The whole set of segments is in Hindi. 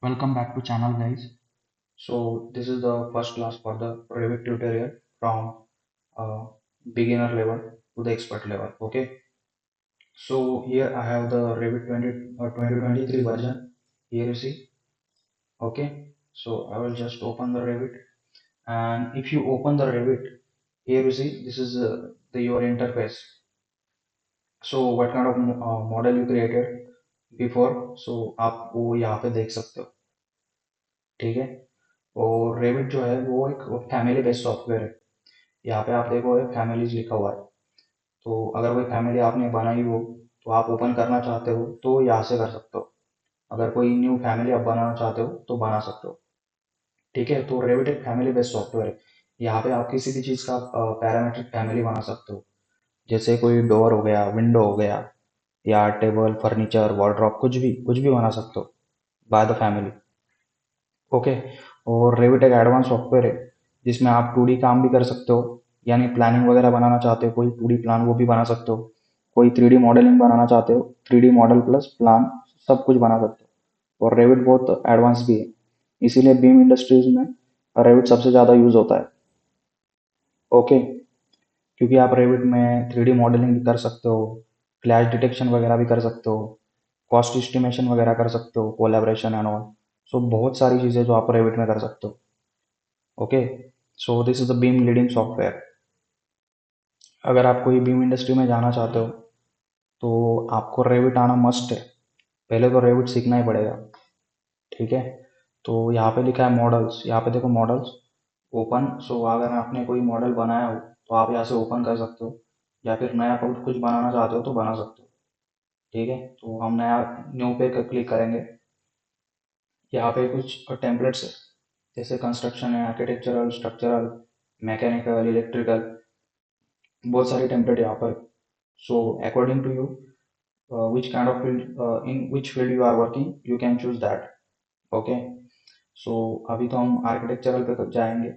Welcome back to channel guys. So this is the first class for the Revit tutorial from uh, beginner level to the expert level. Okay. So here I have the Revit 2023 version. Here you see. Okay. So I will just open the Revit, and if you open the Revit, here you see this is the your interface. So what kind of model you created before? So आप वो यहाँ पे देख सकते हो. ठीक है. और रेविट जो है वो एक फैमिली बेस्ड सॉफ्टवेयर है. यहाँ पे आप देखो फैमिलीज लिखा हुआ है. तो अगर कोई फैमिली आपने बनाई हो तो आप ओपन करना चाहते हो तो यहाँ से कर सकते हो. अगर कोई न्यू फैमिली आप बनाना चाहते हो तो बना सकते हो. ठीक है. तो रेविट एक फैमिली बेस्ड सॉफ्टवेयर है. यहाँ पे आप किसी भी चीज़ का पैरामीट्रिक फैमिली बना सकते हो. जैसे कोई डोर हो गया, विंडो हो गया, या टेबल, फर्नीचर, वार्डरोब, कुछ भी बना सकते हो बाय द फैमिली. ओके. और रेविट एक एडवांस सॉफ्टवेयर है जिसमें आप 2D काम भी कर सकते हो. यानी प्लानिंग वगैरह बनाना चाहते हो कोई 2D प्लान वो भी बना सकते हो. कोई 3D मॉडलिंग बनाना चाहते हो, 3D मॉडल प्लस प्लान सब कुछ बना सकते हो. और रेविट बहुत एडवांस भी है. इसीलिए बीम इंडस्ट्रीज में रेविट सबसे ज़्यादा यूज होता है. ओके. क्योंकि आप रेविट में 3D मॉडलिंग भी कर सकते हो, क्लैश डिटेक्शन वगैरह भी कर सकते हो, कॉस्ट एस्टिमेशन वगैरह कर सकते हो, कोलैबोरेशन एंड ऑल. सो बहुत सारी चीज़ें जो आप रेविट में कर सकते हो. Okay. So this is the beam leading software. अगर आप कोई बीम इंडस्ट्री में जाना चाहते हो तो आपको रेविट आना मस्ट है. पहले तो रेविट सीखना ही पड़ेगा. ठीक है. तो यहाँ पे लिखा है मॉडल्स. यहाँ पे देखो मॉडल्स ओपन. सो अगर आपने कोई मॉडल बनाया हो तो आप यहाँ से ओपन कर सकते हो, या फिर नया कुछ बनाना चाहते हो तो बना सकते हो. ठीक है. तो हम नया न्यू पे क्लिक करेंगे. यहाँ पे कुछ टेम्पलेट्स है. जैसे कंस्ट्रक्शन है, आर्किटेक्चरल, स्ट्रक्चरल, मैकेनिकल, इलेक्ट्रिकल, बहुत सारे टेम्पलेट यहाँ पर. So according to you which kind of field, in which field you are working, you can choose that. Okay. So अभी तो हम आर्किटेक्चरल पे जाएंगे.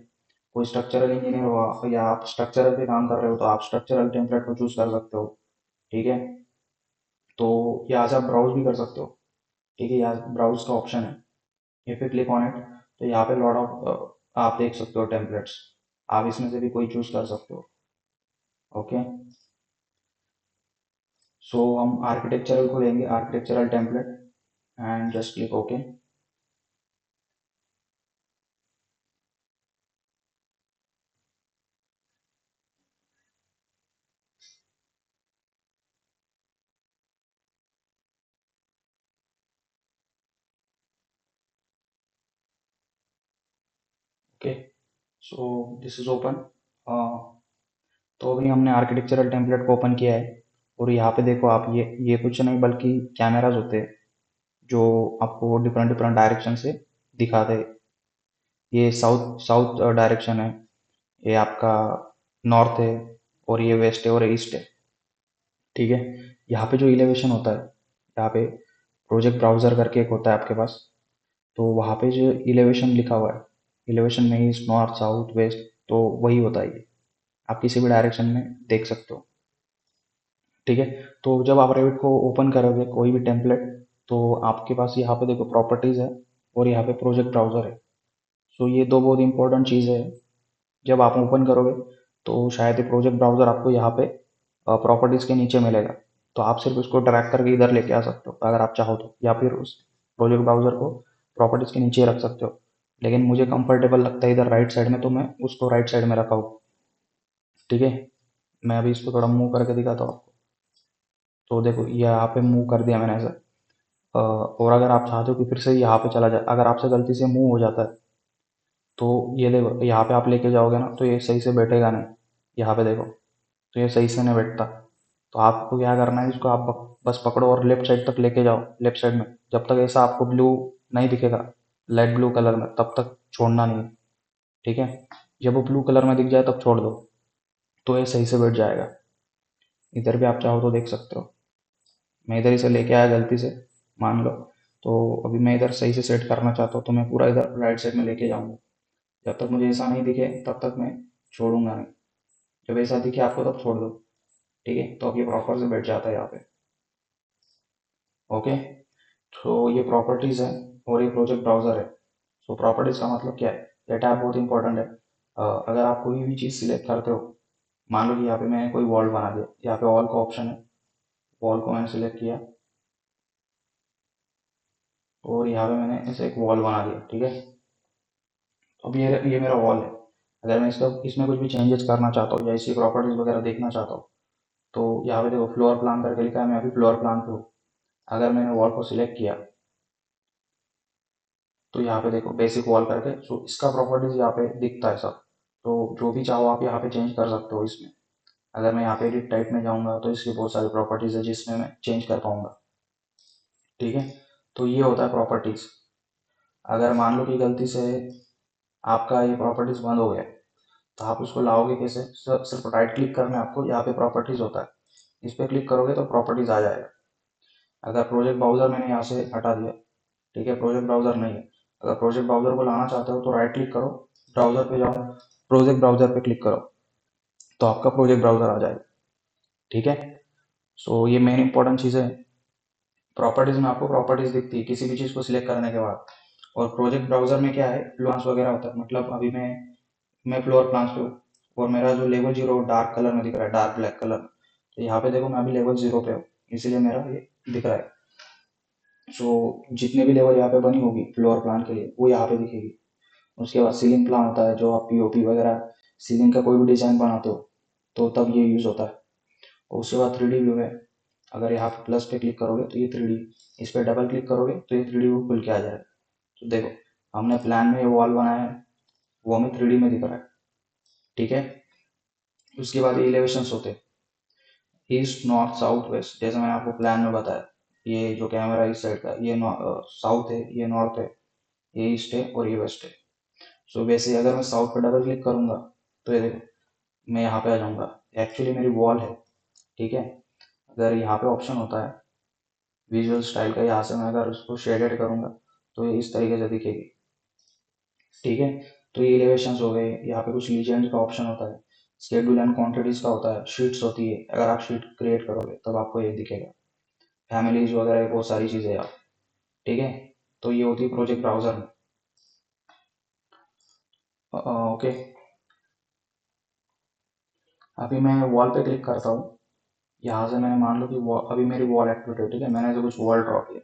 कोई स्ट्रक्चरल इंजीनियर हो या आप स्ट्रक्चरल पे काम कर रहे हो तो आप स्ट्रक्चरल टेम्पलेट को चूज कर सकते हो. ठीक है. तो यहाँ से आप ब्राउज भी कर सकते हो. ठीक है. यहाँ ब्राउज का ऑप्शन है. If you click on it तो यहाँ पे लॉट ऑफ आप देख सकते हो टेम्पलेट्स. आप इसमें से भी कोई चूज कर सकते हो. ओके. सो हम आर्किटेक्चरल को लेंगे, architectural template, and just click okay. Okay. So this is open. तो अभी हमने आर्किटेक्चरल टेम्पलेट को ओपन किया है. और यहाँ पे देखो आप, ये कुछ नहीं बल्कि कैमराज होते हैं जो आपको डिफरेंट डिफरेंट डायरेक्शन से दिखाते हैं. ये साउथ साउथ डायरेक्शन है, ये आपका नॉर्थ है, और ये वेस्ट है और ईस्ट है. ठीक है. यहाँ पे जो इलेवेशन होता है, यहाँ पे प्रोजेक्ट ब्राउजर करके एक होता है आपके पास. तो वहाँ पे जो इलेवेशन लिखा हुआ है, इलेवेशन में ईस्ट, नॉर्थ, साउथ, वेस्ट, तो वही होता है ये. आप किसी भी डायरेक्शन में देख सकते हो. ठीक है. तो जब आप रेविट को ओपन करोगे कोई भी टेम्पलेट, तो आपके पास यहाँ पे देखो प्रॉपर्टीज है और यहाँ पे प्रोजेक्ट ब्राउजर है. सो ये दो बहुत इंपॉर्टेंट चीज़ है. जब आप ओपन करोगे तो शायद ये प्रोजेक्ट ब्राउजर आपको यहाँ पे प्रॉपर्टीज के नीचे मिलेगा. तो आप सिर्फ उसको ड्रैग करके इधर लेके आ सकते हो अगर आप चाहो तो, या फिर उस प्रोजेक्ट ब्राउजर को प्रॉपर्टीज के नीचे रख सकते हो. लेकिन मुझे कंफर्टेबल लगता है इधर राइट साइड में, तो मैं उसको राइट साइड में रखा हूँ. ठीक है. मैं अभी इसको थोड़ा मूव करके दिखाता हूँ आपको. तो देखो ये यहाँ पे मूव कर दिया मैंने ऐसा. और अगर आप चाहते हो कि फिर से यहाँ पे चला जाए, अगर आपसे गलती से मूव हो जाता है तो ये देखो यहाँ पे आप लेके जाओगे ना तो ये सही से बैठेगा नहीं. यहाँ पे देखो तो ये सही से नहीं बैठता. तो आपको क्या करना है, इसको आप बस पकड़ो और लेफ्ट साइड तक लेके जाओ. लेफ्ट साइड में जब तक ऐसा आपको ब्लू नहीं दिखेगा, लाइट ब्लू कलर में, तब तक छोड़ना नहीं है. ठीक है. जब वो ब्लू कलर में दिख जाए तब छोड़ दो. तो ये सही से बैठ जाएगा. इधर भी आप चाहो तो देख सकते हो. मैं इधर इसे लेके आया गलती से, मान लो. तो अभी मैं इधर सही से सेट करना चाहता हूँ तो मैं पूरा इधर राइट साइड में लेके जाऊँगा. जब तक मुझे ऐसा नहीं दिखे तब तक मैं छोड़ूंगा नहीं. जब ऐसा दिखे आपको तब छोड़ दो. ठीक है. तो अब ये प्रॉपर से बैठ जाता है यहाँ पे. ओके. तो ये प्रॉपर्टीज़ है. और ये प्रोजेक्ट ब्राउजर है। सो प्रॉपर्टीज का मतलब क्या है, ये टैब बहुत इंपॉर्टेंट है। अगर आप कोई भी चीज़ सिलेक्ट करते हो, मान लो कि यहाँ पे मैंने कोई वॉल बना दिया, यहाँ पे वॉल का ऑप्शन है, वॉल को मैंने सिलेक्ट किया और यहाँ पे मैंने ऐसे एक वॉल बना दिया, ठीक है। अब ये मेरा वॉल है। अगर मैं इसमें कुछ भी चेंजेस करना चाहता हूँ या इसकी प्रॉपर्टीज वगैरह देखना चाहता हूँ, तो यहाँ पे देखो फ्लोर प्लान करके लिखा है, मैं अभी फ्लोर प्लान पे हूँ। अगर मैंने वॉल को सिलेक्ट किया तो यहाँ पे देखो बेसिक वॉल करके, सो इसका प्रॉपर्टीज यहाँ पे दिखता है सब। तो जो भी चाहो आप यहाँ पे चेंज कर सकते हो इसमें। अगर मैं यहाँ पे एडिट टाइप में जाऊँगा तो इसकी बहुत सारी प्रॉपर्टीज है जिसमें मैं चेंज कर पाऊँगा, ठीक है। तो ये होता है प्रॉपर्टीज। अगर मान लो कि गलती से आपका ये प्रॉपर्टीज बंद हो गया तो आप उसको लाओगे कैसे, सिर्फ राइट क्लिक करना है आपको, यहाँ पे प्रॉपर्टीज होता है, इस पर क्लिक करोगे तो प्रॉपर्टीज आ जाएगा। अगर प्रोजेक्ट ब्राउजर मैंने यहाँ से हटा दिया, ठीक है, प्रोजेक्ट ब्राउजर नहीं है। अगर प्रोजेक्ट ब्राउजर को लाना चाहते हो तो राइट क्लिक करो, ब्राउजर पे जाओ, प्रोजेक्ट ब्राउजर पे क्लिक करो तो आपका प्रोजेक्ट ब्राउजर आ जाएगा, ठीक है। सो ये मेन इंपॉर्टेंट चीज़ है। प्रॉपर्टीज में आपको प्रॉपर्टीज दिखती है किसी भी चीज़ को सिलेक्ट करने के बाद। और प्रोजेक्ट ब्राउजर में क्या है, फ्लोर्स वगैरह होता है। मतलब अभी मैं फ्लोर प्लान्स पे हूँ और मेरा जो लेवल 0 डार्क कलर में दिख रहा है, डार्क ब्लैक कलर। तो यहाँ पे देखो मैं अभी लेवल 0 पे हूँ, इसीलिए मेरा ये दिख रहा है। सो जितने भी लेवल यहाँ पे बनी होगी फ्लोर प्लान के लिए वो यहाँ पे दिखेगी। उसके बाद सीलिंग प्लान होता है, जो आप पीओपी वगैरह सीलिंग का कोई भी डिजाइन बनाते हो तो तब ये यूज होता है। और उसके बाद 3D व्यू है। अगर यहाँ पे प्लस पे क्लिक करोगे तो ये 3D, इस पर डबल क्लिक करोगे तो ये 3D व्यू खुल के आ जाएगा। तो देखो हमने प्लान में ये वॉल बनाया है, वो हमें 3D में दिख रहा है, ठीक है। उसके बाद ये एलिवेशंस होते हैं, ईस्ट नॉर्थ साउथ वेस्ट, जैसे मैंने आपको प्लान में बताया। ये जो कैमरा इस साइड का, ये साउथ है, ये नॉर्थ है, ये ईस्ट है और ये वेस्ट है। सो वैसे अगर मैं साउथ पर डबल क्लिक करूंगा तो ये देखो मैं यहाँ पे आ जाऊंगा, एक्चुअली मेरी वॉल है, ठीक है। अगर यहाँ पे ऑप्शन होता है विजुअल स्टाइल का, यहाँ से मैं अगर उसको शेडेड करूंगा तो ये इस तरीके से दिखेगी, ठीक है। तो ये एलिवेशंस हो गए। यहाँ पे कुछ लीजेंड का ऑप्शन होता है, शेड्यूल एंड क्वांटिटीज का होता है, शीट्स होती है, अगर आप शीट क्रिएट करोगे तब आपको ये दिखेगा, फैमिलीज वगैरह बहुत सारी चीज़ें यार, ठीक है। तो ये होती है प्रोजेक्ट ब्राउजर में। ओके, अभी मैं वॉल पे क्लिक करता हूँ। यहाँ से मैंने मान लो कि अभी मेरी वॉल एक्टिवेट है, ठीक है, मैंने ऐसे कुछ वॉल ड्रॉ किया।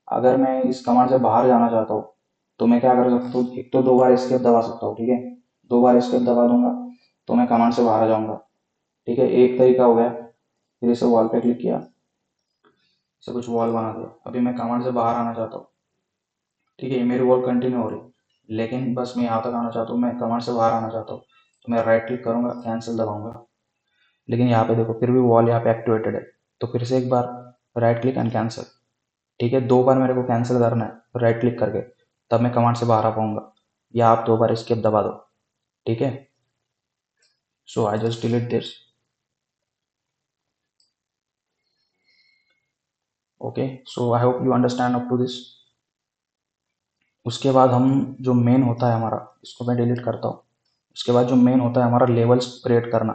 अगर मैं इस कमांड से बाहर जाना चाहता हूँ तो मैं क्या कर सकता हूँ, एक तो 2 बार एस्केप दबा सकता हूँ, ठीक है। 2 बार एस्केप दबा दूंगा तो मैं कमांड से बाहर आ जाऊंगा, ठीक है, एक तरीका हो गया। फिर इसे वॉल पे क्लिक किया, इसे कुछ वॉल बना दिया। अभी मैं कमांड से बाहर आना चाहता हूँ, ठीक है, ये मेरी वॉल कंटिन्यू हो रही, लेकिन बस मैं यहाँ तक आना चाहता हूँ, मैं कमांड से बाहर आना चाहता हूँ तो मैं राइट क्लिक करूंगा, कैंसिल दबाऊंगा। लेकिन यहाँ पे देखो फिर भी वॉल यहाँ पे एक्टिवेटेड है, तो फिर से एक बार राइट क्लिक एंड कैंसिल, ठीक है। 2 बार मेरे को कैंसिल करना है राइट क्लिक करके, तब मैं कमांड से बाहर आ पाऊंगा, या आप 2 बार एस्केप दबा दो, ठीक है। So I just delete this, okay. So I hope you understand up to this. उसके बाद हम जो मेन होता है हमारा, इसको मैं डिलीट करता हूँ। उसके बाद जो मेन होता है हमारा लेवल्स क्रिएट करना,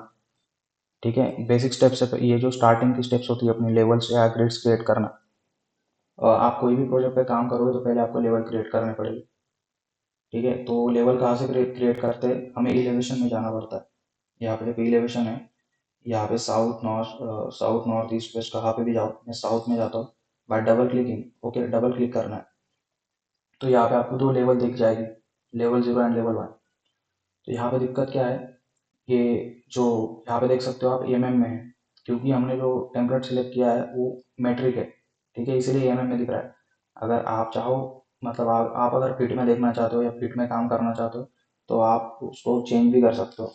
ठीक है। बेसिक स्टेप्स है, ये जो स्टार्टिंग की स्टेप्स होती है अपनी लेवल्स या ग्रिड्स क्रिएट करना। आप कोई भी प्रोजेक्ट पे काम करोगे तो पहले आपको लेवल क्रिएट करने पड़ेगी, ठीक है। तो लेवल कहाँ से क्रिएट करते हैं, हमें एलिवेशन में जाना पड़ता है। यहाँ पे देखो एलिवेशन है, यहाँ पे साउथ नॉर्थ ईस्ट वेस्ट कहाँ पे भी जाओ, मैं साउथ में जाता हूँ bye double clicking, okay, double click करना है। तो यहाँ पे आपको 2 लेवल दिख जाएगी, लेवल 0 एंड लेवल 1। तो यहाँ पे दिक्कत क्या है, ये जो यहाँ पे देख सकते हो आप एमएम में है, क्योंकि हमने जो टेम्पलेट सेलेक्ट किया है वो मेट्रिक है, ठीक है, इसीलिए एमएम में दिख रहा है। अगर आप चाहो, मतलब आप अगर फिट में देखना चाहते हो या फिट में काम करना चाहते हो तो आप उसको चेंज भी कर सकते हो।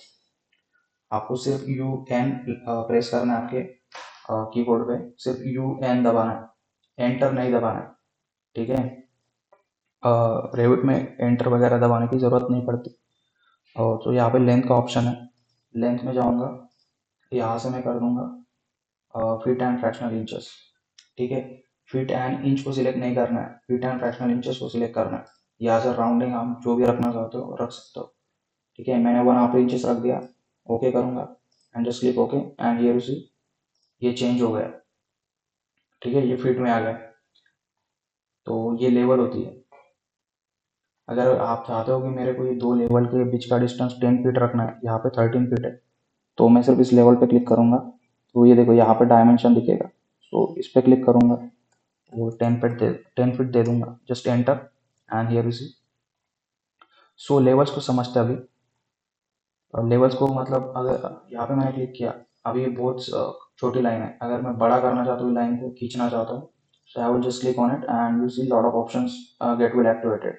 आपको सिर्फ यू एन प्रेस करना है, आपके कीबोर्ड पे सिर्फ यू एन दबाना है, एंटर नहीं दबाना है, ठीक है। रेविट में एंटर वगैरह दबाने की ज़रूरत नहीं पड़ती। और तो यहाँ पे लेंथ का ऑप्शन है, लेंथ में जाऊँगा, यहाँ से मैं कर दूंगा फीट एंड फ्रैक्शनल इंचेस, ठीक है। फीट एंड इंच को सिलेक्ट नहीं करना है, फीट एंड फ्रैक्शनल इंचेस को सिलेक्ट करना है। यहाँ से राउंडिंग आप जो भी रखना चाहते हो रख सकते हो, ठीक है। मैंने 1/2 इंचेस रख दिया, ओके करूँगा and just click okay and ये उसी ये चेंज हो गया, ठीक है, ये फीट में आ गया। तो ये लेवल होती है। अगर आप चाहते हो कि मेरे को ये दो लेवल के बीच का डिस्टेंस 10 फीट रखना है, यहाँ पे 13 फीट है, तो मैं सिर्फ इस लेवल पे क्लिक करूँगा, तो ये देखो यहाँ पे डायमेंशन दिखेगा, तो इस पे क्लिक करूँगा, वो 10 फीट दे दूंगा, just enter and here is. So levels को समझते हैं अभी। लेवल्स को मतलब अगर यहाँ पे मैंने क्लिक किया, अभी ये बहुत छोटी लाइन है, अगर मैं बड़ा करना चाहता हूँ लाइन को, खींचना चाहता हूँ, so I will just click on it and you see lot of options get will activated.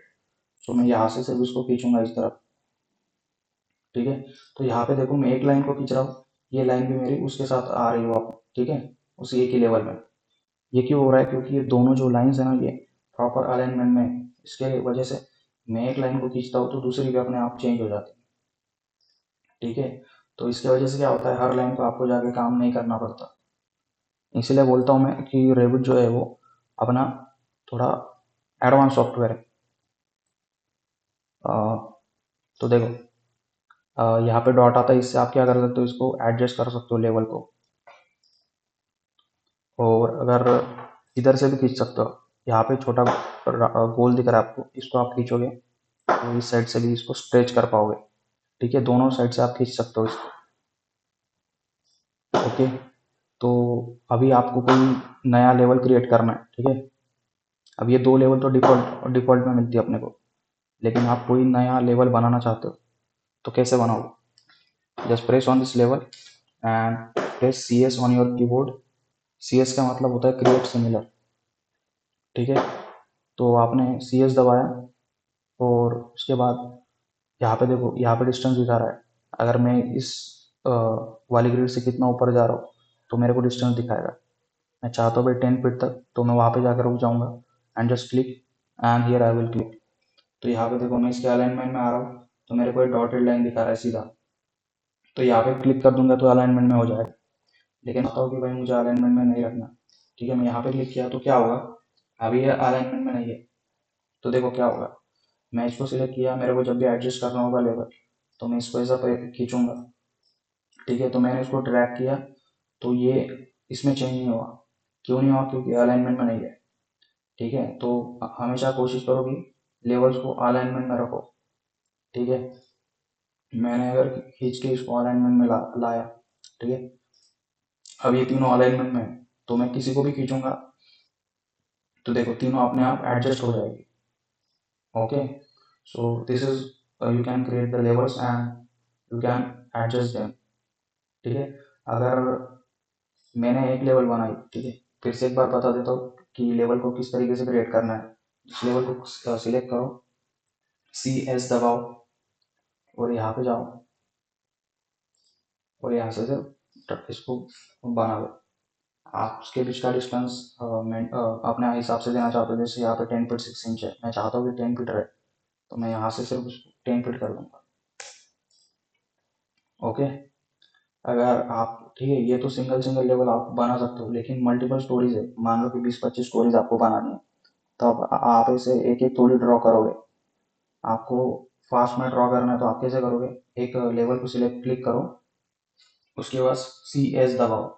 So मैं यहाँ से सिर्फ इसको खींचूंगा इस तरफ, ठीक है। तो यहाँ पे देखो मैं एक लाइन को खींच रहा हूँ, ये लाइन भी मेरी उसके साथ आ रही हो आप, ठीक है, उसी एक ही लेवल में। ये क्यों हो रहा है, क्योंकि ये दोनों जो लाइंस है ना, ये प्रॉपर अलाइनमेंट में है। इसके वजह से मैं एक लाइन को खींचता हूँ तो दूसरी भी अपने आप चेंज हो जाती है, ठीक है। तो इसके वजह से क्या होता है, हर लाइन को आपको जाके काम नहीं करना पड़ता। इसलिए बोलता हूँ मैं कि रेविट जो है वो अपना थोड़ा एडवांस सॉफ्टवेयर है। तो देखो यहाँ पे डॉट आता है, इससे आप क्या कर सकते हो, इसको एडजस्ट कर सकते हो लेवल को, और अगर इधर से भी खींच सकते हो। यहाँ पे छोटा गोल दिख रहा है आपको, इसको आप खींचोगे तो इस साइड से भी इसको स्ट्रेच कर पाओगे, ठीक है, दोनों साइड से आप खींच सकते हो इसको, ओके। तो अभी आपको कोई नया लेवल क्रिएट करना है, ठीक है। अब ये दो लेवल तो डिफॉल्ट डिफॉल्ट में मिलती है अपने को, लेकिन आप कोई नया लेवल बनाना चाहते हो तो कैसे बनाओगे, just press on this level and press C S on your keyboard. C S का मतलब होता है क्रिएट सिमिलर, ठीक है। तो आपने सी एस दबाया और उसके बाद यहाँ पे देखो, यहाँ पे डिस्टेंस दिखा रहा है, अगर मैं इस वाली ग्रिड से कितना ऊपर जा रहा हूँ तो मेरे को डिस्टेंस दिखाएगा। मैं चाहता हूँ भाई 10 फीट तक, तो मैं वहाँ पे जाकर रुक जाऊँगा and just click and here I will click. तो यहाँ पे देखो मैं इसके अलाइनमेंट में आ रहा हूँ, तो मेरे को एक डॉटेड लाइन दिखा रहा है सीधा, तो यहाँ पे क्लिक कर दूंगा तो अलाइनमेंट में हो जाएगा। लेकिन बताओ कि भाई मुझे अलाइनमेंट में नहीं रखना, ठीक है, मैं यहाँ पे क्लिक किया तो क्या होगा, अभी ये अलाइनमेंट में नहीं है, तो देखो क्या होगा, मैं इसको सिलेक्ट किया, मेरे को जब भी एडजस्ट करना होगा लेवल तो मैं इसको ऐसा खींचूंगा, ठीक है। तो मैंने इसको ड्रैग किया तो ये इसमें चेंज नहीं हुआ, क्यों नहीं हुआ, क्योंकि अलाइनमेंट में नहीं है, ठीक है। तो हमेशा कोशिश करो कि लेवल्स को अलाइनमेंट में रखो, ठीक है। मैंने अगर खींच के इसको अलाइनमेंट में लाया, ठीक है, अब ये तीनों अलाइनमेंट में है, तो मैं किसी को भी खींचूंगा तो देखो तीनों अपने आप एडजस्ट हो जाएगी, okay. So this is you can create the levels and you can adjust them, ठीक है। अगर मैंने एक लेवल बनाई, ठीक है, फिर से एक बार बता देता हूँ कि लेवल को किस तरीके से क्रिएट करना है। इस लेवल को सिलेक्ट करो, सी एस दबाओ और यहाँ पे जाओ और यहाँ से सिर्फ इसको बना लो। आप उसके बीच का डिस्टेंस अपने हिसाब से देना चाहते हो, जैसे यहाँ पे 10 फीट 6 इंच है, मैं चाहता हूँ कि 10 फीट रहे, तो मैं यहाँ से सिर्फ 10 फीट कर दूंगा, ओके। अगर आप, ठीक है, ये तो सिंगल सिंगल लेवल आप बना सकते हो, लेकिन मल्टीपल स्टोरीज है, मान लो कि 20-25 स्टोरीज आपको बनानी है, तो आप इसे एक एक थोड़ी ड्रॉ करोगे। आपको फास्ट में ड्रॉ करना है तो आप कैसे करोगे, एक लेवल को सिलेक्ट क्लिक करो, उसके बाद सी एस दबाओ,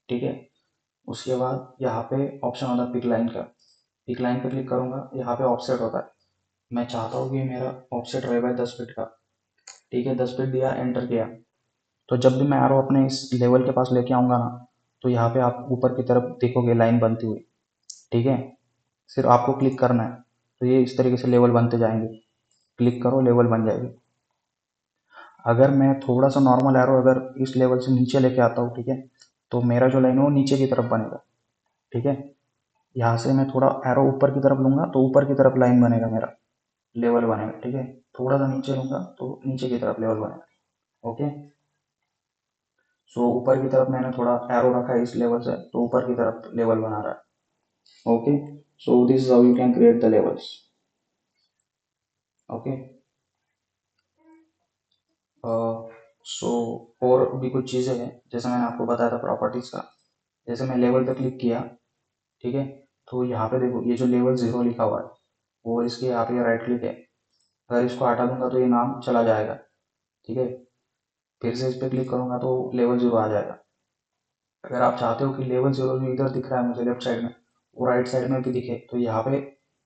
ठीक है। उसके बाद यहाँ पे ऑप्शन होता है पिक लाइन का, पिक लाइन पे क्लिक करूंगा, यहाँ पे ऑफसेट होता है, मैं चाहता हूँ कि मेरा ऑफसेट रहे भाई 10 फीट का, ठीक है, 10 फीट दिया, एंटर किया। तो जब भी मैं एरो अपने इस लेवल के पास लेके आऊंगा ना, तो यहाँ पे आप ऊपर की तरफ देखोगे लाइन बनती हुई, ठीक है। सिर्फ आपको क्लिक करना है, तो ये इस तरीके से लेवल बनते जाएंगे, क्लिक करो लेवल बन जाएगी। अगर मैं थोड़ा सा नॉर्मल एरो अगर इस लेवल से नीचे लेके आता हूँ, ठीक है, तो मेरा जो लाइन है वो नीचे की तरफ बनेगा, ठीक है। यहाँ से मैं थोड़ा एरो ऊपर की तरफ लूंगा तो ऊपर की तरफ लाइन बनेगा, मेरा लेवल बनेगा, ठीक है। थोड़ा सा नीचे लूंगा तो नीचे की तरफ लेवल बनेगा, ओके। सो ऊपर की तरफ मैंने थोड़ा एरो रखा है इस लेवल से, तो ऊपर की तरफ लेवल बना रहा है, okay. So this is how you can create the levels, okay. So और भी कुछ चीज़ें हैं, जैसे मैंने आपको बताया था प्रॉपर्टीज का, जैसे मैं लेवल पे क्लिक किया, ठीक है, तो यहाँ पे देखो ये जो लेवल 0 लिखा हुआ है, वो इसके यहाँ पे राइट क्लिक है, अगर इसको हटा दूंगा तो ये नाम चला जाएगा, ठीक है। फिर से इस पर क्लिक करूंगा तो लेवल 0 आ जाएगा। अगर आप चाहते हो कि लेवल 0 जो इधर दिख रहा है मुझे लेफ्ट साइड में, वो राइट साइड में भी दिखे, तो यहाँ पे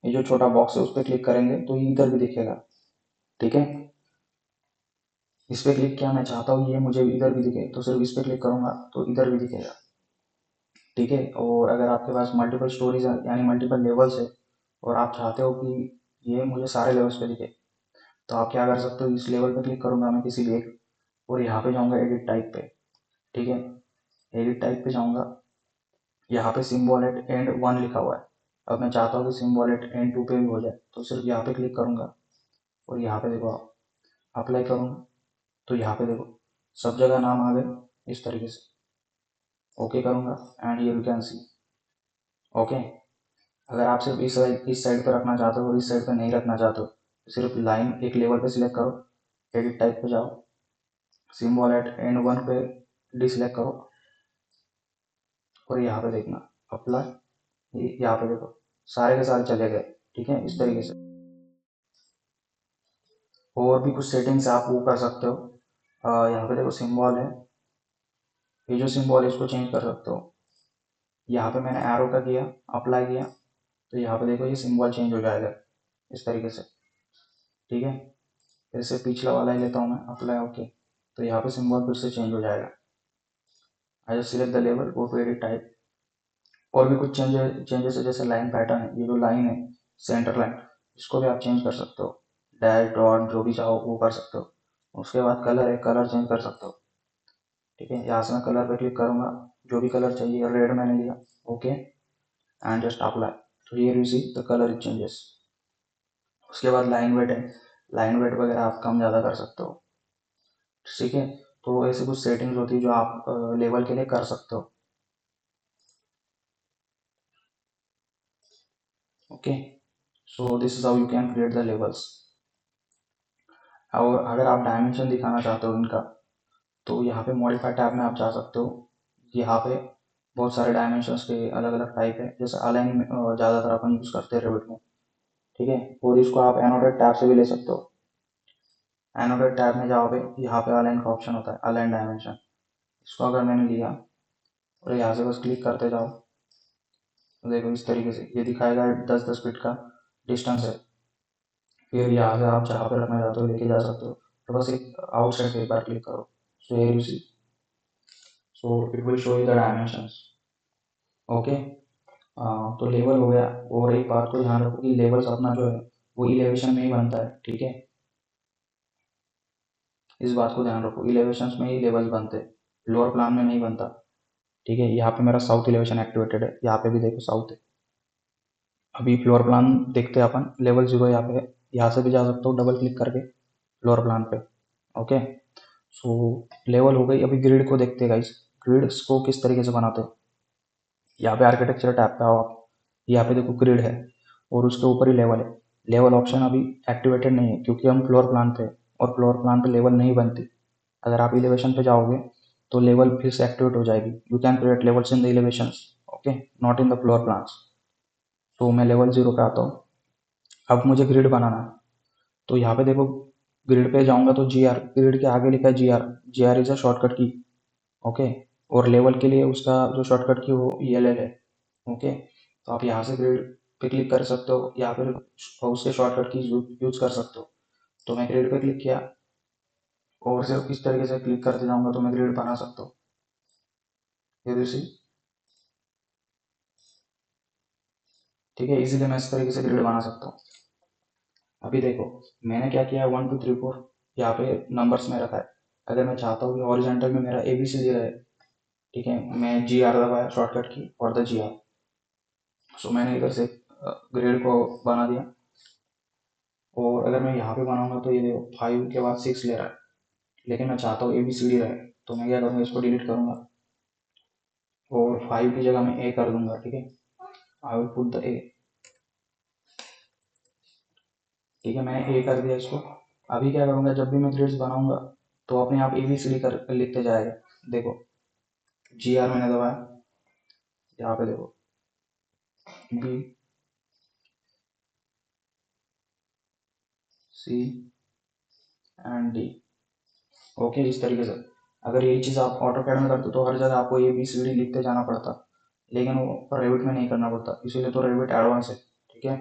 ये जो छोटा बॉक्स है उस पर क्लिक करेंगे तो ये इधर भी दिखेगा। ठीक है, इस पर क्लिक किया, मैं चाहता हूँ ये मुझे इधर भी दिखे तो सिर्फ इस पर क्लिक करूँगा तो इधर भी दिखेगा। ठीक है, और अगर आपके पास मल्टीपल स्टोरीज यानी मल्टीपल लेवल्स है और आप चाहते हो कि ये मुझे सारे लेवल्स पे दिखे, तो आप क्या कर सकते हो, इस लेवल पे क्लिक करूँगा मैं किसी भी एक, और यहाँ पे जाऊँगा एडिट टाइप पे। ठीक है, एडिट टाइप पे जाऊँगा, यहाँ पे सिम्बॉल एट एंड 1 लिखा हुआ है। अब मैं चाहता हूँ कि सिम्बॉल एट एंड 2 पे भी हो जाए, तो सिर्फ यहाँ पे क्लिक करूँगा और यहाँ पे देखो आप अप्लाई करूँगा तो यहाँ पे देखो सब जगह नाम आ गए इस तरीके से। ओके करूँगा एंड ये यू कैन सी। ओके, अगर आप सिर्फ इस साइड पर रखना चाहते हो और इस साइड पर नहीं रखना चाहते हो तो सिर्फ लाइन एक लेवल पे सिलेक्ट करो, एडिट टाइप पे जाओ, सिम्बॉल एट एंड 1 पे डिसलेक्ट करो और यहाँ पे देखना अप्लाई, यहाँ पे देखो सारे के सारे चले गए। ठीक है, इस तरीके से। और भी कुछ सेटिंग्स आप वो कर सकते हो। यहाँ पे देखो सिम्बॉल है, ये जो सिम्बॉल है इसको चेंज कर सकते हो। यहाँ पे मैंने एरो का किया, अप्लाई किया, तो यहाँ पे देखो ये सिम्बॉल चेंज हो जाएगा इस तरीके से। ठीक है, फिर से पिछला वाला ही लेता हूँ मैं, अप्लाई ओके, तो यहाँ पे सिम्बॉल फिर से चेंज हो जाएगा। I just select the level, go to edit type. और भी कुछ चेंजेस है, जैसे लाइन पैटर्न है, ये जो लाइन है सेंटर लाइन, इसको भी आप चेंज कर सकते हो, डैश डॉट जो भी चाहो वो कर सकते हो। उसके बाद कलर है, कलर चेंज कर सकते हो। ठीक है, यहाँ से मैं कलर पे क्लिक करूँगा, जो भी कलर चाहिए, रेड मैंने लिया, ओके एंड जस्ट अप्लाई, तो here you see the colour is changes. उसके बाद लाइन वेट है, लाइन वेट वगैरह आप कम ज़्यादा कर सकते हो। ठीक है, तो ऐसी कुछ सेटिंग्स होती है जो आप लेवल के लिए कर सकते हो। Okay, so this is how you can create the levels. और अगर आप डायमेंशन दिखाना चाहते हो इनका, तो यहाँ पे मॉडिफाई टैब में आप जा सकते हो। यहाँ पे बहुत सारे डायमेंशंस के अलग अलग टाइप है, जैसे अलाइन में ज़्यादातर अपन यूज़ करते हैं रेविट में। ठीक है, और इसको आप एनोटेट टैब से भी ले सकते हो। एनोटेट टैब में जाओगे, यहाँ पे अलाइन का ऑप्शन होता है, अलाइन डायमेंशन, इसको अगर मैंने लिया और यहाँ से बस क्लिक करते जाओ, तो देखो इस तरीके से ये दिखाएगा 10-10 फीट का डिस्टेंस है। फिर यहाँ से आप जहाँ पे रखना चाहते हो लेके जा सकते हो, तो बस एक आउटसाइड पे एक बार क्लिक करो, so here you see, so it will show you the dimensions. Okay, तो लेवल हो गया। और एक बात को ध्यान रखो कि लेवल्स अपना जो है वो इलेवेशन में ही बनता है। ठीक है, इस बात को ध्यान रखो, इलेवेशन में ही लेवल्स बनते हैं, लोअर प्लान में नहीं बनता। ठीक है, यहाँ पे मेरा साउथ इलेवेशन एक्टिवेटेड है, यहाँ पे भी देखो साउथ है। अभी फ्लोर प्लान देखते हैं अपन, लेवल 0 यहाँ पे, यहाँ से भी जा सकते हो डबल क्लिक करके फ्लोर प्लान पे। ओके, सो लेवल हो गई। अभी ग्रिड को देखते हैं गाइस, ग्रिड्स को किस तरीके से बनाते हैं। यहाँ पे आर्किटेक्चर टैब पे आओ आप, यहाँ पे देखो ग्रिड है और उसके ऊपर ही लेवल है। लेवल ऑप्शन अभी एक्टिवेटेड नहीं है क्योंकि हम फ्लोर प्लान पे, और फ्लोर प्लान पे लेवल नहीं बनती। अगर आप इलेवेशन पे जाओगे तो लेवल फिर से एक्टिवेट हो जाएगी। You can create levels in the elevation, okay, not in the floor plans. तो मैं लेवल 0 पे आता हूँ। अब मुझे ग्रिड बनाना है, तो यहाँ पे देखो ग्रिड पे जाऊँगा तो जी आर, ग्रिड के आगे लिखा है G R, G R is a shortcut key. Okay, और लेवल के लिए उसका जो शॉर्टकट की वो ई एल एल है। ओके, तो आप यहाँ से ग्रिड पे क्लिक कर सकते हो या फिर उसके शॉर्टकट की यूज़ कर सकते हो। तो मैं ग्रिड पे क्लिक किया और सिर्फ इस तरीके से क्लिक करते जाऊँगा तो मैं ग्रिड बना सकता हूँ। ये देखिए, ठीक है, इजीली मैं इस तरीके से ग्रिड बना सकता हूँ। अभी देखो मैंने क्या किया है, 1 2 3 4 यहाँ पे नंबर्स में रखा है। अगर मैं चाहता हूँ कि हॉरिजॉन्टल में मेरा ए बी सी डी रहे, ठीक है, मैं जी आर दबाया शॉर्टकट की और द जी आर। सो मैंने इधर से ग्रेड को बना दिया। और अगर मैं यहाँ पे बनाऊंगा तो ये देखो 5 के बाद 6 ले रहा है, लेकिन मैं चाहता हूँ ए बी सी डी रहे, तो मैं क्या करूँगा, इसको डिलीट करूँगा और 5 की जगह मैं ए कर दूंगा। ठीक है, आई विल पुट द ए। ठीक है, मैंने ए कर दिया इसको। अभी क्या करूँगा, जब भी मैं ग्रेड्स बनाऊंगा तो अपने आप ए बी सी डी कर लिखते जाएगा। देखो जी आर मैंने दबाया, यहाँ पे देखो B C and D. Okay, इस तरीके से अगर यही चीज़ आप ऑटो कैड में करते तो हर जगह आपको ए बी सी डी लिखते जाना पड़ता, लेकिन वो रेविट में नहीं करना पड़ता, इसीलिए तो रेविट एडवांस है। ठीक है,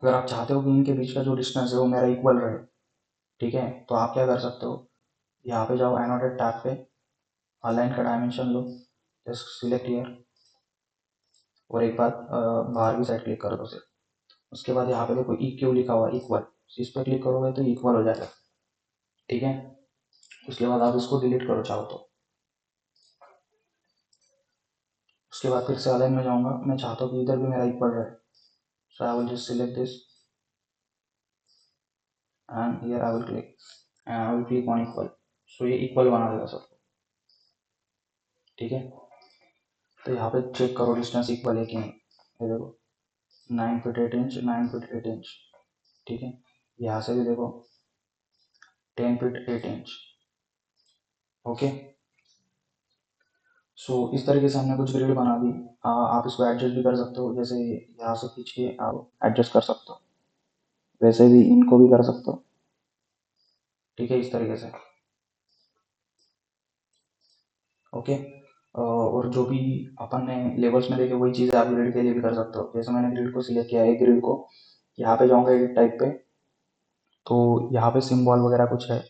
अगर आप चाहते हो कि इनके बीच का जो डिस्टेंस है वो मेरा इक्वल रहे, ठीक है, तो आप क्या कर सकते हो, यहाँ पे जाओ एनोटेट टैब पे, अलाइन का dimension low, just select here, और एक बार बाहर की साइड क्लिक कर दो सिर्फ। उसके बाद यहाँ पे देखो EQ लिखा हुआ इक्वल, इस पर क्लिक करोगे तो इक्वल हो जाएगा, ठीक है। उसके बाद आप इसको डिलीट करो चाहो तो। उसके बाद फिर से अलाइन में जाऊँगा, मैं चाहता हूँ कि इधर भी मेरा इक्वल रहे, so I will just select this and here I will click and I will click on equal, so ये इक्वल बना देगा सबको, ठीक है। तो यहाँ पे चेक करो डिस्टेंस इक्वल है कि नहीं, ये देखो 9 फीट 8 इंच 9 फीट 8 इंच, ठीक है। यहाँ से भी देखो 10 फीट 8 इंच, ओके। सो इस तरीके से हमने कुछ ग्रिड बना दी। आप इसको एडजस्ट भी कर सकते हो, जैसे यहाँ से खींच के आप एडजस्ट कर सकते हो, वैसे भी इनको भी कर सकते हो, ठीक है, इस तरीके से, ओके। और जो भी अपन ने लेवल्स में देखे वही चीज़ आप ग्रिड के लिए भी कर सकते हो। जैसे मैंने ग्रिड को सिलेक्ट किया है, ग्रिड को यहाँ पे जाऊँगा एडिट टाइप पे, तो यहाँ पे सिम्बॉल वगैरह कुछ है,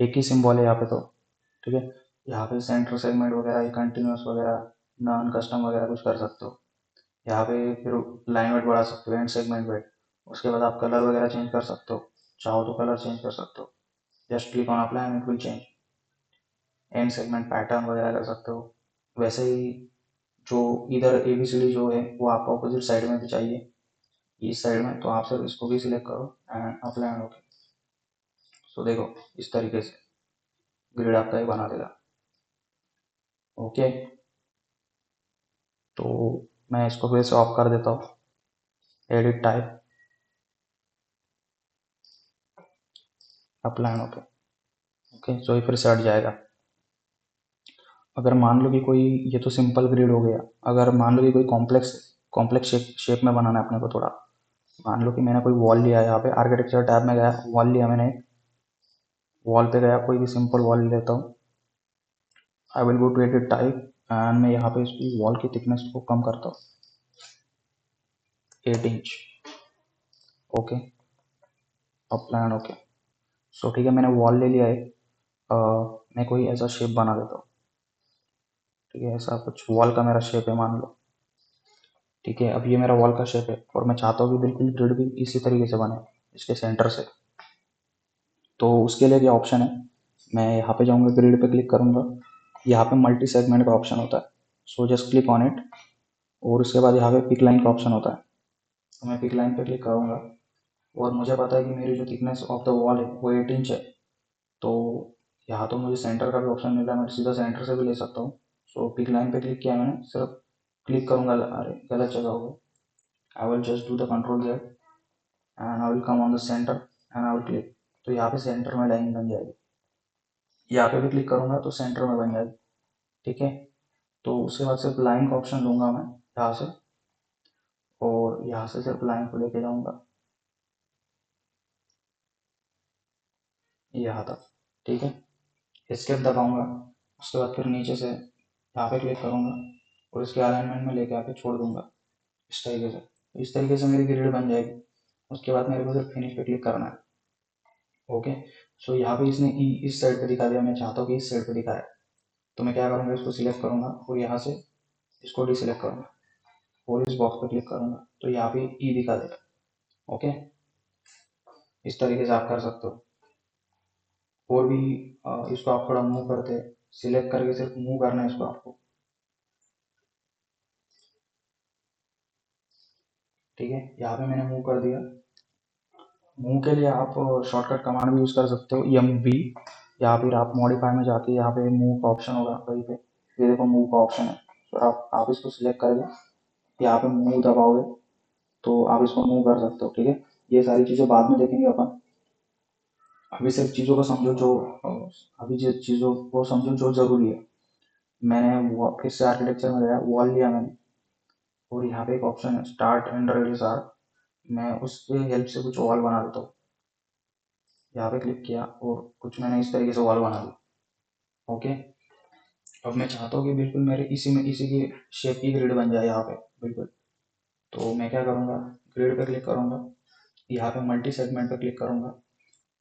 एक ही सिम्बॉल है यहाँ पे तो, ठीक है। यहाँ पे सेंटर सेगमेंट वगैरह, कंटिन्यूस वगैरह, नॉन कस्टम वगैरह कुछ कर सकते हो। यहाँ पे फिर लाइन वेट बढ़ा सकते हो, एंड सेगमेंट वेट। उसके बाद आप कलर वगैरह चेंज कर सकते हो, चाहो तो कलर चेंज कर सकते हो, just click on apply and it will change. And segment pattern वगैरह कर सकते हो। वैसे ही जो इधर ABCD जो है वो आपको अपोजिट साइड में भी चाहिए, इस साइड में, तो आप सिर्फ इसको भी सिलेक्ट करो एंड अप्लाई एंड ओके। सो देखो इस तरीके से ग्रिड आपका ये बना देगा, ओके। तो मैं इसको फिर से ऑफ कर देता हूँ, edit type, apply and okay, okay. So ये फिर से हट जाएगा। अगर मान लो कि कोई, ये तो सिंपल ग्रिड हो गया, अगर मान लो कि कोई कॉम्प्लेक्स कॉम्प्लेक्स शेप में बनाना है अपने को थोड़ा, मान लो कि मैंने कोई वॉल लिया है, यहाँ पे आर्किटेक्चर टैब में गया, वॉल लिया मैंने, वॉल पे गया, कोई भी सिंपल वॉल लेता हूँ, I will go to edit type and मैं यहाँ पे इसकी वॉल की थिकनेस को कम करता हूँ 8 inch, okay, apply and okay. So ठीक है, मैंने वॉल ले लिया है। मैं कोई ऐसा शेप बना देता हूँ, ठीक है, ऐसा कुछ वॉल का मेरा शेप है मान लो, ठीक है। अब ये मेरा वॉल का शेप है और मैं चाहता हूँ कि बिल्कुल ग्रिड भी इसी तरीके से बने, इसके सेंटर से। तो उसके लिए क्या ऑप्शन है, मैं यहाँ पे जाऊँगा, ग्रिड पे क्लिक करूँगा, यहाँ पे मल्टी सेगमेंट का ऑप्शन होता है, so just click on it. और उसके बाद यहाँ पे पिक लाइन का ऑप्शन होता है, तो मैं पिक लाइन पे क्लिक करूँगा। और मुझे पता है कि मेरी जो थिकनेस ऑफ द वॉल है वो 8 इंच है, तो यहाँ तो मुझे सेंटर का भी ऑप्शन मिल रहा है, मैं सीधा सेंटर से भी ले सकता हूँ। सो पिक लाइन पे क्लिक किया मैंने, सिर्फ क्लिक करूँगा, अरे गलत जगह हो गई, आई will just do the control Z and I will come on the centre and I will click, तो यहाँ पे सेंटर में लाइन बन जाएगी। यहाँ पे भी क्लिक करूँगा तो सेंटर में बन जाएगी, ठीक है। तो उसके बाद सिर्फ लाइन का ऑप्शन लूँगा मैं यहाँ से, और यहाँ से सिर्फ लाइन को लेके जाऊँगा यहाँ तक, ठीक है। एस्केप दबाऊँगा, उसके बाद फिर नीचे से यहाँ पे क्लिक करूँगा और इसके अलाइनमेंट में लेके आके छोड़ दूँगा इस तरीके से। इस तरीके से मेरी ग्रिड बन जाएगी। उसके बाद मेरे को सिर्फ फिनिश पे क्लिक करना है, ओके। सो यहाँ पे इसने इस साइड पे दिखा दिया, मैं चाहता हूँ कि इस साइड पे दिखाए, तो मैं क्या करूँगा, इसको सिलेक्ट करूँगा और यहाँ से इसको डिसलेक्ट करूँगा और इस बॉक्स पे क्लिक करूँगा, तो यहाँ पे दिखा देगा, ओके। इस तरीके से आप कर सकते हो। और भी इसको आप थोड़ा मूव करते, सिलेक्ट करके सिर्फ मूव करना है इसको आपको, ठीक है। यहाँ पे मैंने मूव कर दिया। मूव के लिए आप शॉर्टकट कमांड भी यूज़ कर सकते हो, MV, या फिर आप मॉडिफाई में जाके यहाँ पे मूव का ऑप्शन होगा कहीं पे, ये देखो मूव का ऑप्शन है, तो आप इसको सिलेक्ट करके यहाँ पे मूव दबाओगे तो आप इसको मूव कर सकते हो, ठीक है। ये सारी चीज़ें बाद में देखेंगे अपन, अभी सिर्फ चीज़ों को समझो जो अभी जिस चीज़ों को समझो जो ज़रूरी है। मैंने फिर से आर्किटेक्चर में गया, वॉल लिया मैंने, और यहाँ पे एक ऑप्शन है स्टार्ट एंड रिलीज आर, मैं उसके हेल्प से कुछ वॉल बना देता हूँ। यहाँ पे क्लिक किया और कुछ मैंने इस तरीके से वॉल बना दी, ओके। अब मैं चाहता हूँ कि बिल्कुल मेरे इसी की शेप की ग्रिड बन जाए यहाँ पे बिल्कुल, तो मैं क्या करूँगा, ग्रिड पे क्लिक करूँगा यहाँ पे मल्टी सेगमेंट पे क्लिक करूंगा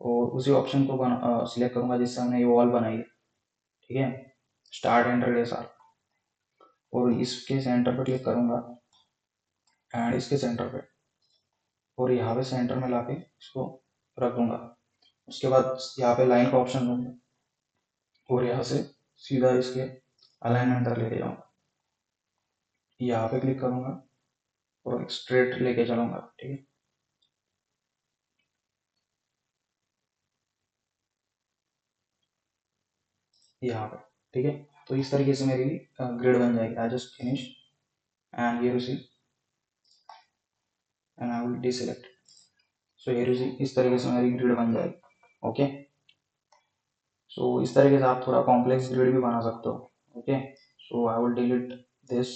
और उसी ऑप्शन को सिलेक्ट करूंगा जिससे हमने ये वॉल बनाई है, ठीक है, स्टार्ट एंड रेडियस आर्क, और इसके सेंटर पे क्लिक करूंगा एंड इसके सेंटर पे, और यहाँ पे सेंटर में लाके इसको रख दूंगा। उसके बाद यहाँ पे लाइन का ऑप्शन दूंगा और यहाँ से सीधा इसके अलाइनमेंट तक लेके जाऊंगा, यहाँ पे क्लिक करूंगा और स्ट्रेट लेके चलूंगा, ठीक है। यहाँ पे, ठीक है। तो इस तरीके से मेरी ग्रिड बन जाएगी। I just finish and here you see and I will deselect. So here you see, इस तरीके से मेरी ग्रिड बन जाएगी। ओके, सो इस तरीके से आप थोड़ा कॉम्प्लेक्स ग्रिड भी बना सकते हो। Okay, so I will delete this,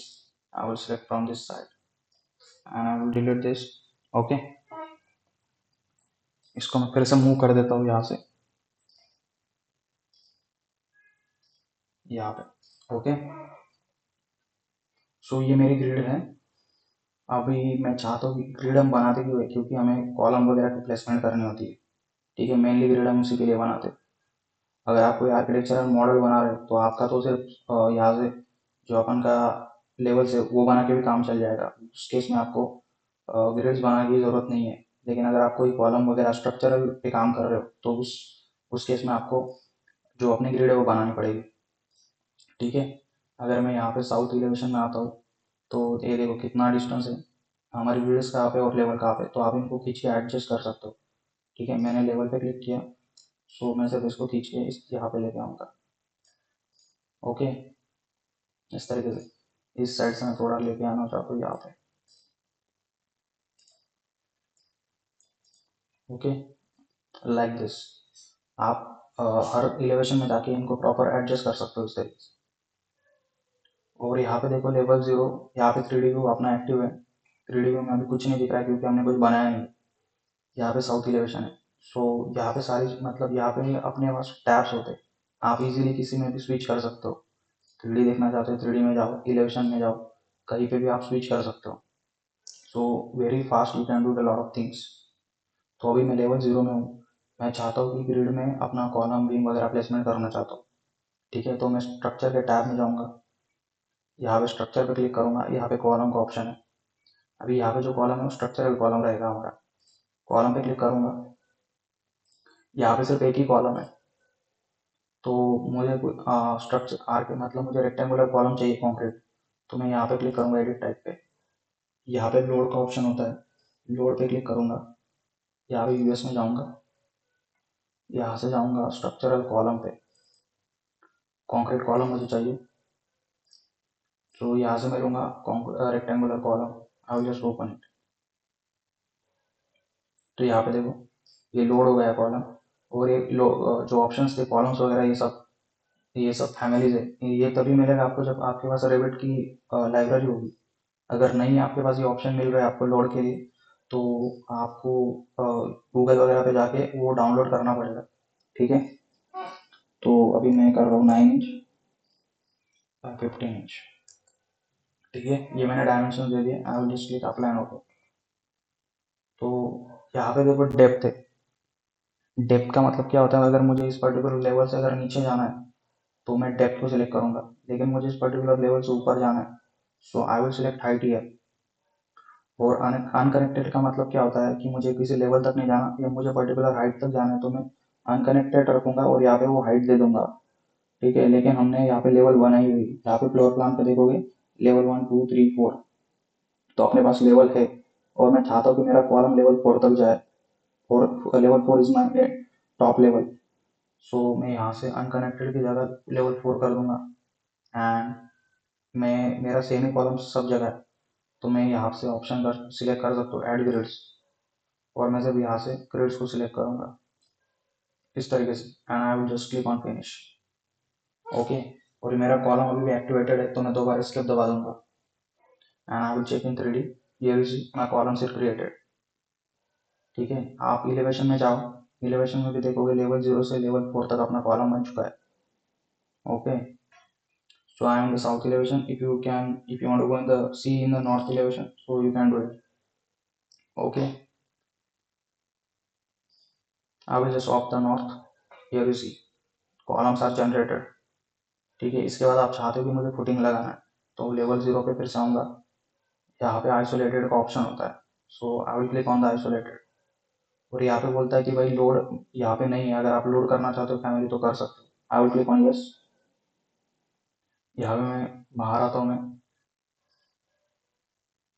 I will select from this side and I will delete this. Okay, इसको मैं फिर से मूव कर देता हूँ यहाँ से यहाँ पे। ओके, सो ये मेरी ग्रिड है। अभी मैं चाहता हूँ कि ग्रिड हम बनाते क्यों है, क्योंकि हमें कॉलम वगैरह की प्लेसमेंट करनी होती है, ठीक है। मेनली ग्रिड हम उसी के लिए बनाते हैं। अगर आप कोई आर्किटेक्चरल मॉडल बना रहे हो तो आपका तो सिर्फ यहाँ से जो अपन का लेवल से वो बना के भी काम चल जाएगा, उस केस में आपको ग्रिड्स बनाने की ज़रूरत नहीं है। लेकिन अगर आप कोई कॉलम वगैरह स्ट्रक्चरल पे काम कर रहे हो तो उस केस में आपको जो अपनी ग्रिड है वो बनानी पड़ेगी, ठीक है। अगर मैं यहाँ पे साउथ एलिवेशन में आता हूँ तो ये देखो कितना डिस्टेंस है, हमारी ग्रिड्स कहाँ पे और लेवल कहाँ पे, तो आप इनको खींच के एडजस्ट कर सकते हो, ठीक है। मैंने लेवल पे क्लिक किया, सो मैं सिर्फ इसको खींच के इस यहाँ पे लेके आऊँगा। ओके, इस तरीके से इस साइड से मैं थोड़ा लेके आना चाहता हूँ यहाँ पे। Okay, like this. आप हर एलिवेशन में जाके इनको प्रॉपर एडजस्ट कर सकते हो इस तरीके से। और यहाँ पे देखो लेवल 0, यहाँ पे 3D व्यू अपना एक्टिव है। 3D व्यू में अभी कुछ नहीं दिख रहा है क्योंकि हमने कुछ बनाया नहीं। यहाँ पे साउथ एलिवेशन है, सो यहाँ पे सारी मतलब यहाँ पे अपने पास टैब्स होते हैं, आप इजीली किसी में भी स्विच कर सकते हो। 3D देखना चाहते हो 3D में जाओ, एलिवेशन में जाओ, कहीं पे भी आप स्विच कर सकते हो। So very fast you can do the lot of things. तो अभी मैं लेवल 0 में हूँ, मैं चाहता हूँ कि ग्रिड में अपना कॉलम बीम वगैरह प्लेसमेंट करना चाहता हूँ, ठीक है। तो मैं स्ट्रक्चर के टैब में जाऊँगा, यहाँ पे स्ट्रक्चर पे क्लिक करूँगा, यहाँ पे कॉलम का ऑप्शन है। अभी यहाँ पे जो कॉलम है वो स्ट्रक्चरल कॉलम रहेगा हमारा। कॉलम पे क्लिक करूँगा, यहाँ पे सिर्फ एक ही कॉलम है, तो मुझे स्ट्रक्चर आर के मतलब मुझे रेक्टेंगुलर कॉलम चाहिए कॉन्क्रीट। तो मैं यहाँ पे क्लिक करूँगा एडिट टाइप पे, यहाँ पे लोड का ऑप्शन होता है, लोड पे क्लिक करूँगा, यहाँ पे यूएस में जाऊँगा, यहाँ से जाऊँगा स्ट्रक्चरल कॉलम पे, कॉन्क्रीट कॉलम मुझे चाहिए। तो यहाँ से मैं लूँगा rectangular column, I will just open it. तो यहाँ पे देखो ये लोड हो गया कॉलम, और ये जो ऑप्शंस थे कॉलम्स वगैरह ये सब फैमिलीज है। ये तभी मिलेगा आपको जब आपके पास रेविट की लाइब्रेरी होगी। अगर नहीं आपके पास ये ऑप्शन मिल रहा है आपको लोड के लिए, तो आपको गूगल वगैरह पे जाके वो डाउनलोड करना पड़ेगा, ठीक है। तो अभी मैं कर रहा हूँ 9 इंच 15 इंच, ठीक है। ये मैंने डायमेंशन दे दिए, आई will just click apply and okay. तो यहाँ पे देखो डेप्थ है। डेप्थ का मतलब क्या होता है, अगर मुझे इस पर्टिकुलर लेवल से अगर नीचे जाना है तो मैं डेप्थ को सिलेक्ट करूंगा, लेकिन मुझे इस पर्टिकुलर लेवल से ऊपर जाना है, so I will select height here. और अनकनेक्टेड का मतलब क्या होता है कि मुझे किसी लेवल तक नहीं जाना या मुझे पर्टिकुलर हाइट तक जाना है तो मैं अनकनेक्टेड रखूंगा और यहाँ पे वो हाइट दे दूंगा, ठीक है। लेकिन हमने यहाँ पे लेवल बनाई हुई, यहाँ पे फ्लोर प्लान पे देखोगे लेवल 1 2 3 4, तो अपने पास लेवल है और मैं चाहता हूँ कि मेरा कॉलम लेवल 4 तक जाए, और level 4 is my top level. So मैं यहाँ से अनकनेक्टेड की जगह लेवल 4 कर दूंगा एंड मैं मेरा सेम ही कॉलम सब जगह है, तो मैं यहाँ से ऑप्शन कर सिलेक्ट कर सकता हूँ ऐड ग्रिड्स, और मैं जब यहाँ से ग्रिड्स को सिलेक्ट करूँगा इस तरीके से and I will just click on finish. Okay, और मेरा कॉलम अभी भी एक्टिवेटेड है तो मैं दोबारा स्केप दबा दूंगा and I will check in 3D। ये माई कॉलम से क्रिएटेड, ठीक है। आप इलेवेशन में जाओ, इलेवेशन में भी देखोगे लेवल 0 से लेवल 4 तक अपना कॉलम बन चुका है। Okay, so I am in the south elevation. If you want to go in the see in the north elevation, so you can do it. Okay, I will just off the north, here you see columns are generated. ठीक है, इसके बाद आप चाहते हो कि मुझे फुटिंग लगाना है, तो लेवल 0 पे फिर से आऊँगा, यहाँ पे आइसोलेटेड का ऑप्शन होता है, so I will click on the isolated. और यहाँ पे बोलता है कि भाई लोड यहाँ पे नहीं है, अगर आप लोड करना चाहते हो फैमिली तो कर सकते हो। आई विल क्लिक ऑन यस। यहाँ पे मैं बाहर आता हूँ, मैं